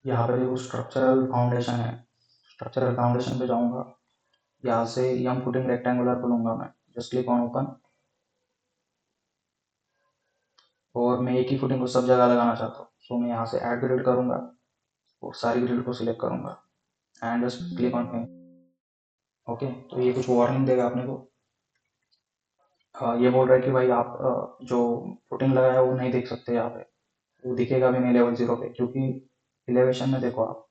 यहाँ पे देखो स्ट्रक्चरल फाउंडेशन है, स्ट्रक्चरल फाउंडेशन पे जाऊँगा, यहाँ से यम फुटिंग रेक्टेंगुलर को लूँगा मैं, जस्ट क्लिक ऑन ओपन। और मैं एक ही फुटिंग को सब जगह लगाना चाहता हूँ, सो मैं यहाँ से ऐड ग्रिड करूँगा और सारी ग्रिड को सिलेक्ट करूँगा and just click on finish. Okay, तो ये कुछ वार्निंग देगा अपने को। ये बोल रहा है कि भाई आप जो फुटिंग लगाया वो नहीं देख सकते यहाँ पे, वो दिखेगा भी नहीं लेवल 0 पे, क्योंकि एलिवेशन में देखो आप,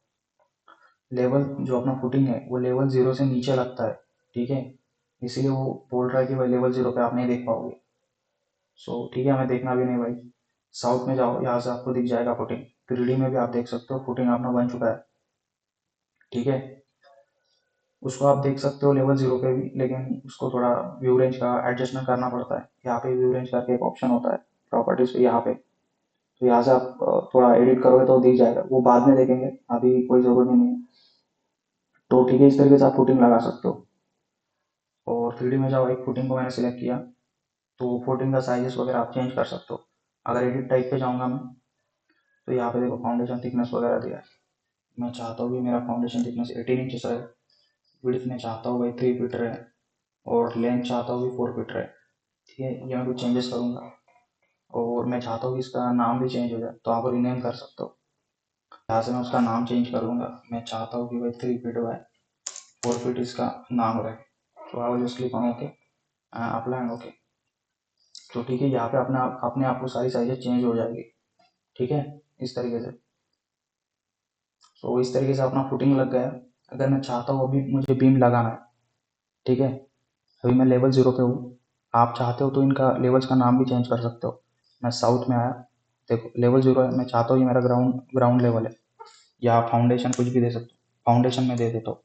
लेवल जो अपना फुटिंग है वो लेवल 0 से नीचे लगता है। ठीक है, इसीलिए वो बोल रहा है कि भाई लेवल 0 पे आप नहीं देख पाओगे। सो ठीक है, हमें देखना भी नहीं भाई। साउथ में जाओ, यहाँ से आपको दिख जाएगा फुटिंग, 3D में भी आप देख सकते हो फुटिंग अपना बन चुका है। ठीक है, उसको आप देख सकते हो लेवल 0 पे भी, लेकिन उसको थोड़ा व्यू रेंज का एडजस्टमेंट करना पड़ता है। यहाँ पे व्यू रेंज करके एक ऑप्शन होता है प्रॉपर्टीज पे, यहाँ पे, तो यहाँ से आप थोड़ा एडिट करोगे तो दिख जाएगा, वो बाद में देखेंगे, अभी कोई ज़रूरत नहीं है। तो ठीक है, इस तरीके से आप फुटिंग लगा सकते हो। और 3D में जाओ, एक फुटिंग को मैंने सिलेक्ट किया, तो फुटिंग का साइजेस वगैरह आप चेंज कर सकते हो। अगर एडिट टाइप पे जाऊँगा मैं, तो यहाँ पे देखो फाउंडेशन थिकनेस वगैरह दिया है। मैं चाहता हूँ कि मेरा फाउंडेशन थिकनेस 18 इंचेस रहे, विड्थ में चाहता हूँ भाई 3 फीट रहे, और लेंथ चाहता हूँ कि 4 फीट रहे। ठीक है, ये मैं कुछ चेंजेस करूँगा। और मैं चाहता हूँ कि इसका नाम भी चेंज हो जाए, तो आप रीनेम कर सकते हो। यहाँ से मैं उसका नाम चेंज कर लूँगा, मैं चाहता हूँ कि भाई 3 फीट बाय 4 फीट इसका नाम रहे। तो आई will just click on okay, apply and okay. तो ठीक है, यहाँ पे अपने आप को सारी साइजेस चेंज हो जाएगी। ठीक है, इस तरीके से। तो इस तरीके से अपना फुटिंग लग गया। अगर मैं चाहता हूँ अभी मुझे बीम लगाना है, ठीक है, अभी मैं लेवल 0 पे हूँ, आप चाहते हो तो इनका लेवल्स का नाम भी चेंज कर सकते हो। मैं साउथ में आया, देखो लेवल 0 है, मैं चाहता हूँ ये मेरा ग्राउंड ग्राउंड लेवल है, या फाउंडेशन कुछ भी दे सकते हो, फाउंडेशन में दे देता हूँ,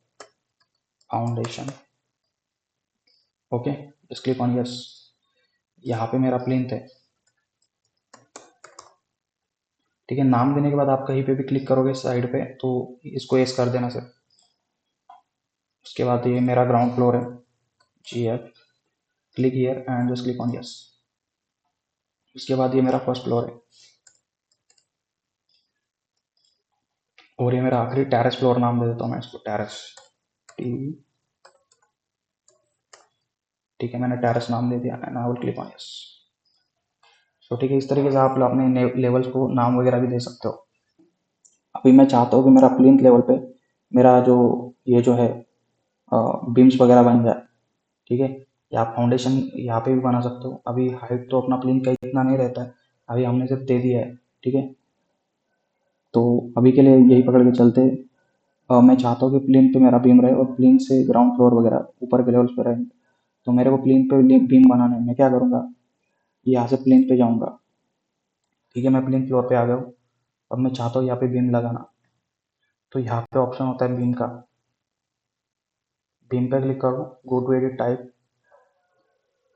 foundation. Okay, just click on yes. यहाँ पे मेरा प्लिंथ है। ठीक है, नाम देने के बाद आप कहीं पे भी क्लिक करोगे साइड पे, तो इसको एस कर देना सर। उसके बाद ये मेरा ग्राउंड फ्लोर है, G F, click here and just click on yes. उसके बाद ये मेरा फर्स्ट फ्लोर है, और ये मेरा आखिरी टेरेस फ्लोर नाम दे देता हूँ मैं इसको, टेरेस टी। ठीक है, मैंने टेरेस नाम दे दिया and I will click on yes. तो ठीक है, इस तरीके से आप अपने लेवल्स को नाम वगैरह भी दे सकते हो। अभी मैं चाहता हूँ कि मेरा प्लिंथ लेवल पे मेरा जो ये जो है बीम्स वगैरह बन जाए। ठीक है, या आप फाउंडेशन यहाँ पे भी बना सकते हो। अभी हाइट तो अपना प्लिंथ का इतना नहीं रहता है, अभी हमने सिर्फ दे दिया है। ठीक है, तो अभी के लिए यही पकड़ के चलते। मैं चाहता हूँ कि प्लिंथ पे मेरा बीम रहे और प्लिंथ से ग्राउंड फ्लोर वगैरह ऊपर के लेवल्स पे रहे। तो मेरे को प्लिंथ पे बीम बनाना है, मैं क्या करूँगा, यहाँ से प्लिंथ पे जाऊँगा। ठीक है, मैं प्लिंथ फ्लोर पे आ गया हूँ। अब मैं चाहता हूँ यहाँ पे बीम लगाना, तो यहाँ पे ऑप्शन होता है बीम का, बीम पे क्लिक करो, गो टू एडिट टाइप,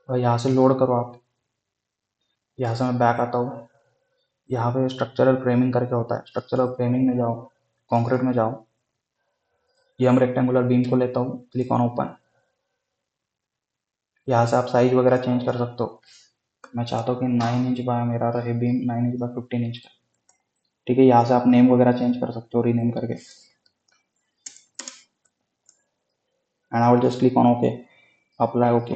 और यहाँ से लोड करो आप। यहाँ से मैं बैक आता हूँ, यहाँ पे स्ट्रक्चरल फ्रेमिंग करके होता है, स्ट्रक्चरल फ्रेमिंग में जाओ, कंक्रीट में जाओ, ये हम रेक्टेंगुलर बीम को लेता हूँ, क्लिक ऑन ओपन। यहाँ से आप साइज वगैरह चेंज कर सकते हो। मैं चाहता हूँ कि 9 इंच बाय मेरा रहे बीम, 9 इंच बाय 15 इंच का। ठीक है, यहाँ से आप नेम वगैरह चेंज कर सकते हो, रीनेम करके, and I will just click on okay, apply okay.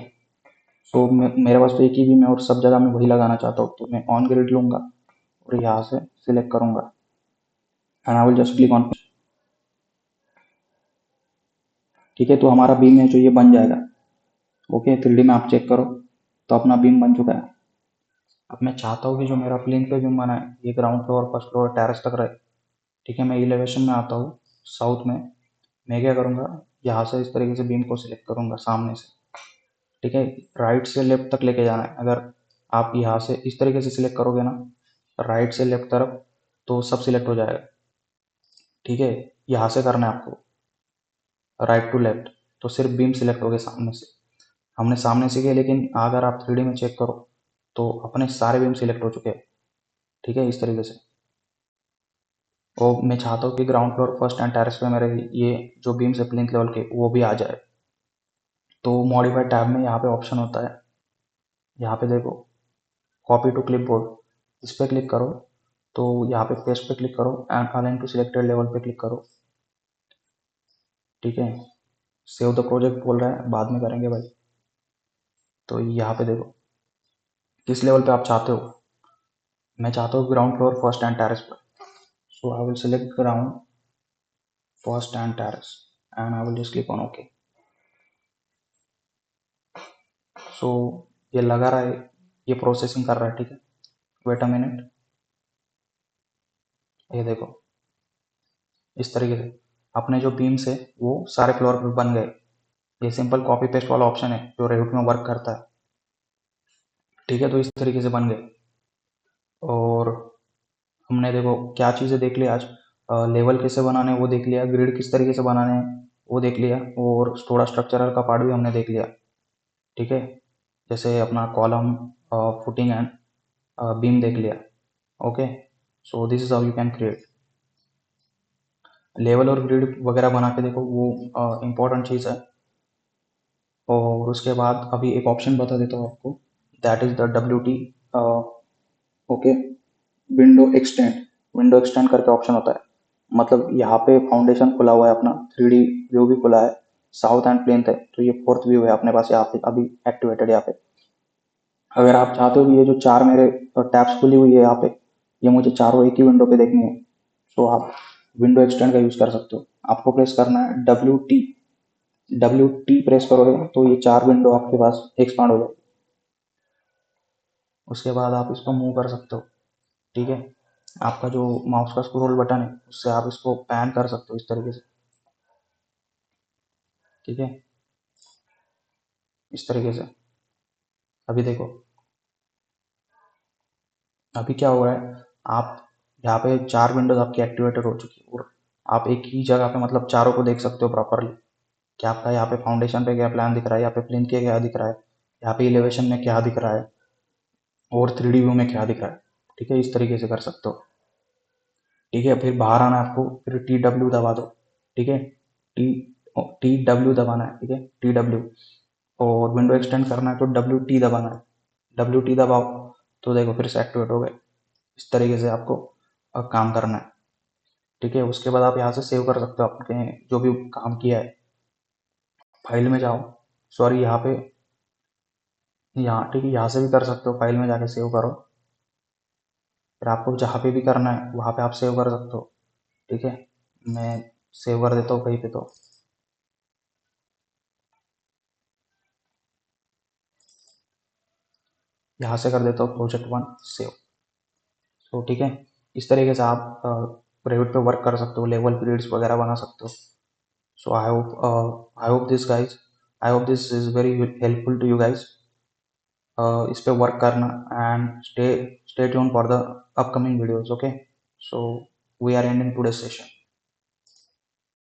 So मेरे पास तो एक ही बीम है और सब जगह मैं वही लगाना चाहता हूँ, तो मैं ऑन ग्रिड लूँगा और यहाँ से सिलेक्ट करूँगा and I will just click on. ठीक है, तो हमारा बीम है जो ये बन जाएगा। ओके, 3D में आप चेक करो, तो अपना बीम बन चुका है। अब मैं चाहता हूँ कि जो मेरा प्लेन पे बीम बना है ये ground floor first floor terrace तक रहे। ठीक है, मैं एलिवेशन में आता हूँ साउथ में, मैं क्या करूँगा, यहाँ से इस तरीके से बीम को सिलेक्ट करूँगा सामने से। ठीक है, राइट से लेफ्ट तक लेके जाना है। अगर आप यहाँ से इस तरीके से सिलेक्ट करोगे ना, राइट से लेफ्ट तरफ, तो सब सिलेक्ट हो जाएगा। ठीक है, यहाँ से करना है आपको, राइट टू लेफ्ट। तो सिर्फ बीम सिलेक्ट हो गए सामने से, हमने सामने से किया, लेकिन अगर आप 3D में चेक करो तो अपने सारे बीम सिलेक्ट हो चुके हैं। ठीक है, इस तरीके से। और मैं चाहता हूँ कि ground floor, first and terrace पे मेरे ये जो बीम्स है प्लिंथ लेवल के वो भी आ जाए। तो मॉडिफाई टैब में यहाँ पे ऑप्शन होता है, यहाँ पे देखो कॉपी टू क्लिपबोर्ड, इस पर क्लिक करो। तो यहाँ पे पेस्ट पे क्लिक करो and align to selected level पे क्लिक करो। ठीक है, सेव द प्रोजेक्ट बोल रहा है, बाद में करेंगे भाई। तो यहाँ पे देखो किस लेवल पे आप चाहते हो। मैं चाहता हूँ ground floor, first and terrace पर। So I will select ground, first and terrace and I will just click on okay. So ये लगा रहा है, ये प्रोसेसिंग कर रहा है। ठीक है, वेट अ मिनट। ये देखो इस तरीके से अपने जो बीम्स है वो सारे फ्लोर पे बन गए। ये सिंपल कॉपी पेस्ट वाला ऑप्शन है जो रेविट में वर्क करता है। ठीक है, तो इस तरीके से बन गए। और हमने देखो क्या चीज़ें देख लिया आज, लेवल कैसे बनाने हैं वो देख लिया, ग्रिड किस तरीके से बनाने हैं वो देख लिया, और थोड़ा स्ट्रक्चरल का पार्ट भी हमने देख लिया। ठीक है, जैसे अपना कॉलम, फुटिंग एंड बीम देख लिया। Okay, so this is how you can create level और ग्रिड वगैरह बना के देखो, वो इम्पोर्टेंट चीज़ है। और उसके बाद अभी एक ऑप्शन बता देता हूँ आपको, that is the WT। Okay, window extend करके ऑप्शन होता है। मतलब यहाँ पे फाउंडेशन खुला हुआ है अपना, 3D व्यू भी खुला है, साउथ एंड प्लेन है, तो ये फोर्थ व्यू है अपने पास यहाँ पे अभी एक्टिवेटेड। यहाँ पे अगर आप चाहते हो कि ये जो चार मेरे टैब्स खुली हुई है यहाँ पे, ये मुझे चारों एक ही विंडो पे देखनी है, तो आप विंडो एक्सटेंड का यूज कर सकते हो। आपको प्रेस करना है WT प्रेस करोगे तो ये चार विंडो आपके पास एक्सपांड हो जाएगी। उसके बाद आप इसको मूव कर सकते हो। ठीक है, आपका जो माउस का स्क्रॉल बटन है उससे आप इसको पैन कर सकते हो इस तरीके से। ठीक है, इस तरीके से। अभी देखो अभी क्या हो रहा है, आप यहाँ पे चार विंडोज आपकी एक्टिवेटेड हो चुकी है, और आप एक ही जगह पे मतलब चारों को देख सकते हो प्रॉपरली कि आपका यहाँ पे फाउंडेशन पे क्या प्लान दिख रहा है, यहाँ पे प्लिंथ के क्या दिख रहा है, यहाँ पे एलिवेशन में क्या दिख रहा है, और 3D व्यू में क्या दिख रहा है। ठीक है, इस तरीके से कर सकते हो। ठीक है, फिर बाहर आना है आपको, फिर TW दबा दो। ठीक है, टी TW दबाना है। ठीक है, TW। और विंडो एक्सटेंड करना है तो WT दबाना है। WT दबाओ तो देखो फिर से एक्टिवेट हो गए। इस तरीके से आपको काम करना है। ठीक है, उसके बाद आप यहाँ से सेव कर सकते हो आपने जो भी काम किया है। फाइल में जाओ, सॉरी यहाँ पे, यहाँ ठीक है, यहाँ से भी कर सकते हो, फाइल में जाके सेव करो। फिर आपको जहाँ पे भी करना है वहाँ पे आप सेव कर सकते हो। ठीक है, मैं सेव कर देता हूँ कहीं पे, तो यहाँ से कर देता हूँ प्रोजेक्ट 1 सेव। तो ठीक है, इस तरीके से आप रेविट पे वर्क कर सकते हो, लेवल ग्रिड्स वगैरह बना सकते हो। So I hope this is very helpful to you guys. इस पे वर्क करना and stay tune for the upcoming videos. Okay, so we are ending today session.